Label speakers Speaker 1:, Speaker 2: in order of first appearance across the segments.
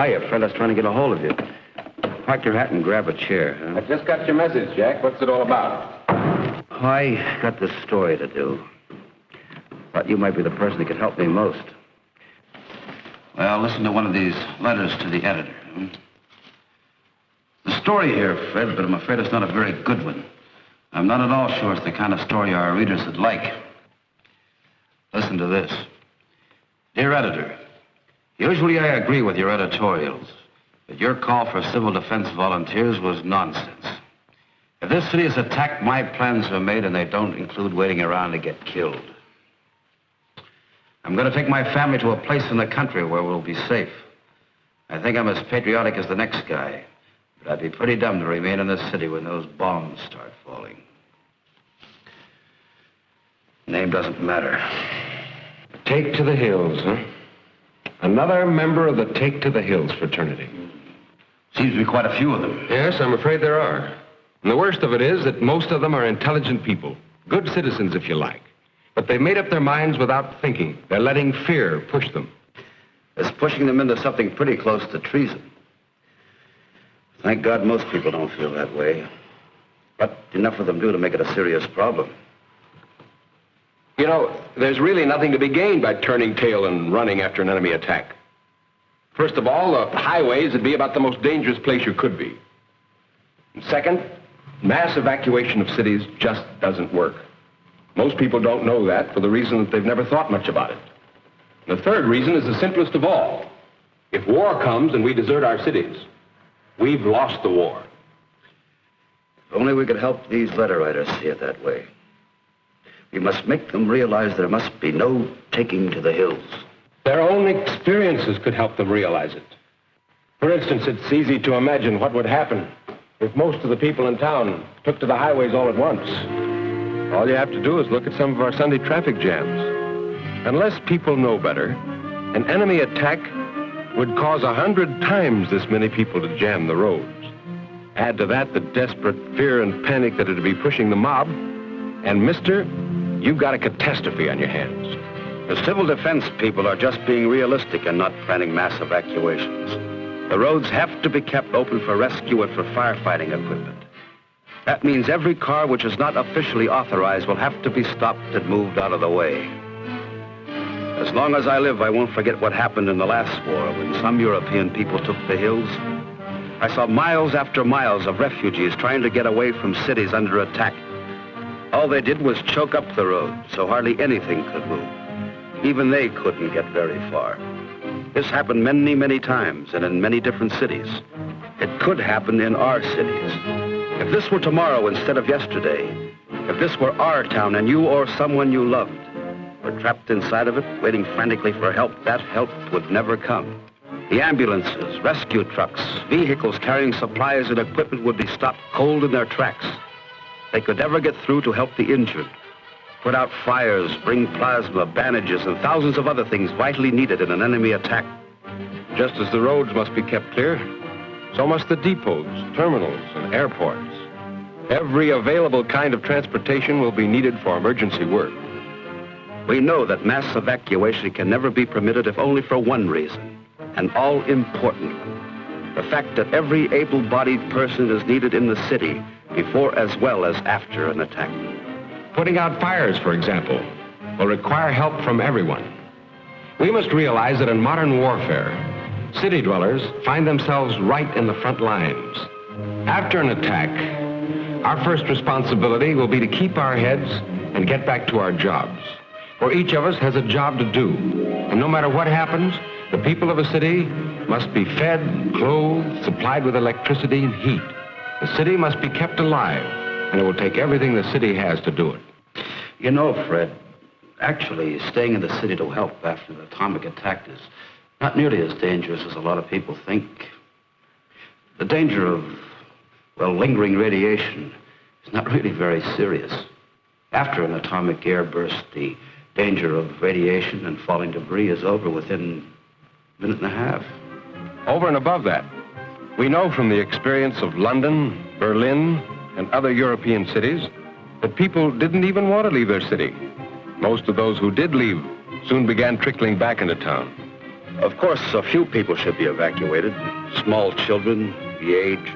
Speaker 1: Hiya, Fred. I was trying to get a hold of you. Pack your hat and grab a chair. Huh?
Speaker 2: I just got your message, Jack. What's it all about?
Speaker 1: I got this story to do. Thought you might be the person that could help me most. Well, listen to one of these letters to the editor. The story here, Fred, but I'm afraid it's not a very good one. I'm not at all sure it's the kind of story our readers would like. Listen to this. Dear editor, usually I agree with your editorials, but your call for civil defense volunteers was nonsense. If this city is attacked, my plans are made, and they don't include waiting around to get killed. I'm going to take my family to a place in the country where we'll be safe. I think I'm as patriotic as the next guy, but I'd be pretty dumb to remain in this city when those bombs start falling. Name doesn't matter.
Speaker 3: Take to the Hills, huh? Another member of the Take to the Hills fraternity.
Speaker 1: Seems to be quite a few of them.
Speaker 3: Yes, I'm afraid there are. And the worst of it is that most of them are intelligent people. Good citizens, if you like. But they've made up their minds without thinking. They're letting fear push them.
Speaker 1: It's pushing them into something pretty close to treason. Thank God most people don't feel that way. But enough of them do to make it a serious problem.
Speaker 2: You know, there's really nothing to be gained by turning tail and running after an enemy attack. First of all, the highways would be about the most dangerous place you could be. And second, mass evacuation of cities just doesn't work. Most people don't know that for the reason that they've never thought much about it. And the third reason is the simplest of all. If war comes and we desert our cities, we've lost the war.
Speaker 1: If only we could help these letter writers see it that way. We must make them realize there must be no taking to the hills.
Speaker 2: Their own experiences could help them realize it. For instance, it's easy to imagine what would happen if most of the people in town took to the highways all at once.
Speaker 3: All you have to do is look at some of our Sunday traffic jams. Unless people know better, an enemy attack would cause 100 times this many people to jam the roads. Add to that the desperate fear and panic that it'd be pushing the mob, and mister, you've got a catastrophe on your hands.
Speaker 1: The civil defense people are just being realistic and not planning mass evacuations. The roads have to be kept open for rescue and for firefighting equipment. That means every car which is not officially authorized will have to be stopped and moved out of the way. As long as I live, I won't forget what happened in the last war when some European people took the hills. I saw miles after miles of refugees trying to get away from cities under attack. All they did was choke up the road, so hardly anything could move. Even they couldn't get very far. This happened many, many times and in many different cities. It could happen in our cities. If this were tomorrow instead of yesterday, if this were our town and you or someone you loved were trapped inside of it, waiting frantically for help, that help would never come. The ambulances, rescue trucks, vehicles carrying supplies and equipment would be stopped cold in their tracks. They could never get through to help the injured, put out fires, bring plasma, bandages, and thousands of other things vitally needed in an enemy attack.
Speaker 3: Just as the roads must be kept clear, so must the depots, terminals, and airports. Every available kind of transportation will be needed for emergency work.
Speaker 1: We know that mass evacuation can never be permitted if only for one reason, an all-important one. The fact that every able-bodied person is needed in the city before as well as after an attack.
Speaker 3: Putting out fires, for example, will require help from everyone. We must realize that in modern warfare, city dwellers find themselves right in the front lines. After an attack, our first responsibility will be to keep our heads and get back to our jobs. For each of us has a job to do. And no matter what happens, the people of a city must be fed, clothed, supplied with electricity and heat. The city must be kept alive, and it will take everything the city has to do it.
Speaker 1: You know, Fred, actually staying in the city to help after the atomic attack is not nearly as dangerous as a lot of people think. The danger of, well, lingering radiation is not really very serious. After an atomic airburst, the danger of radiation and falling debris is over within a minute and a half.
Speaker 3: Over and above that, we know from the experience of London, Berlin, and other European cities that people didn't even want to leave their city. Most of those who did leave soon began trickling back into town.
Speaker 1: Of course, a few people should be evacuated. Small children, the aged,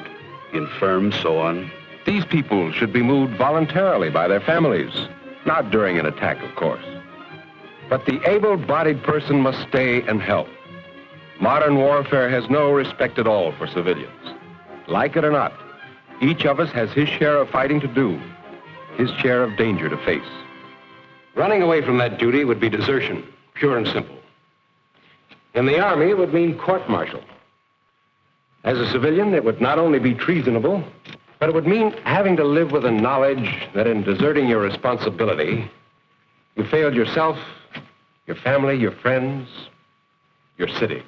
Speaker 1: the infirm, so on.
Speaker 2: These people should be moved voluntarily by their families, not during an attack, of course. But the able-bodied person must stay and help. Modern warfare has no respect at all for civilians. Like it or not, each of us has his share of fighting to do, his share of danger to face. Running away from that duty would be desertion, pure and simple. In the Army, it would mean court-martial. As a civilian, it would not only be treasonable, but it would mean having to live with the knowledge that in deserting your responsibility, you failed yourself, your family, your friends, your city.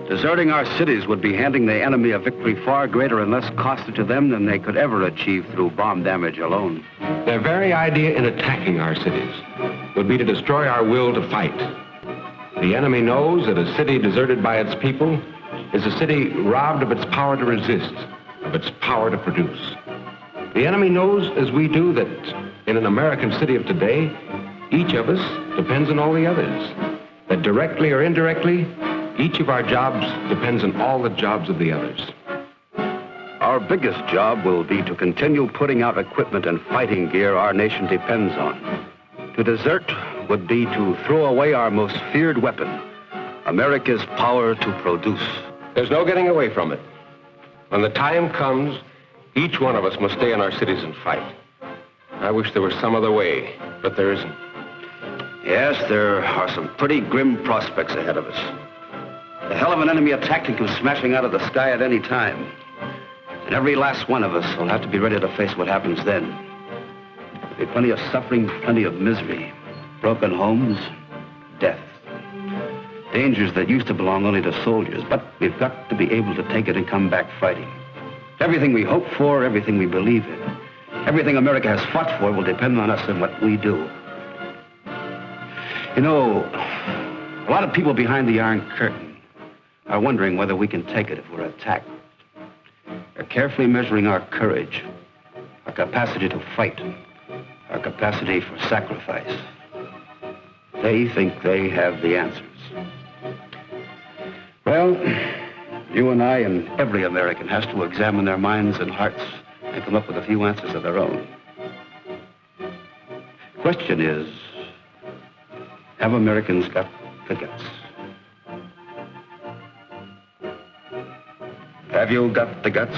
Speaker 1: Deserting our cities would be handing the enemy a victory far greater and less costly to them than they could ever achieve through bomb damage alone.
Speaker 3: Their very idea in attacking our cities would be to destroy our will to fight. The enemy knows that a city deserted by its people is a city robbed of its power to resist, of its power to produce. The enemy knows, as we do, that in an American city of today, each of us depends on all the others. That directly or indirectly, each of our jobs depends on all the jobs of the others.
Speaker 1: Our biggest job will be to continue putting out equipment and fighting gear our nation depends on. To desert would be to throw away our most feared weapon, America's power to produce.
Speaker 2: There's no getting away from it. When the time comes, each one of us must stay in our cities and fight. I wish there was some other way, but there isn't.
Speaker 1: Yes, there are some pretty grim prospects ahead of us. The hell of an enemy attack can come smashing out of the sky at any time. And every last one of us will have to be ready to face what happens then. There'll be plenty of suffering, plenty of misery, broken homes, death. Dangers that used to belong only to soldiers, but we've got to be able to take it and come back fighting. Everything we hope for, everything we believe in, everything America has fought for will depend on us and what we do. You know, a lot of people behind the Iron Curtain are wondering whether we can take it if we're attacked. They're carefully measuring our courage, our capacity to fight, our capacity for sacrifice. They think they have the answers. Well, you and I and every American has to examine their minds and hearts and come up with a few answers of their own. Question is, have Americans got the guts? Have you got the guts?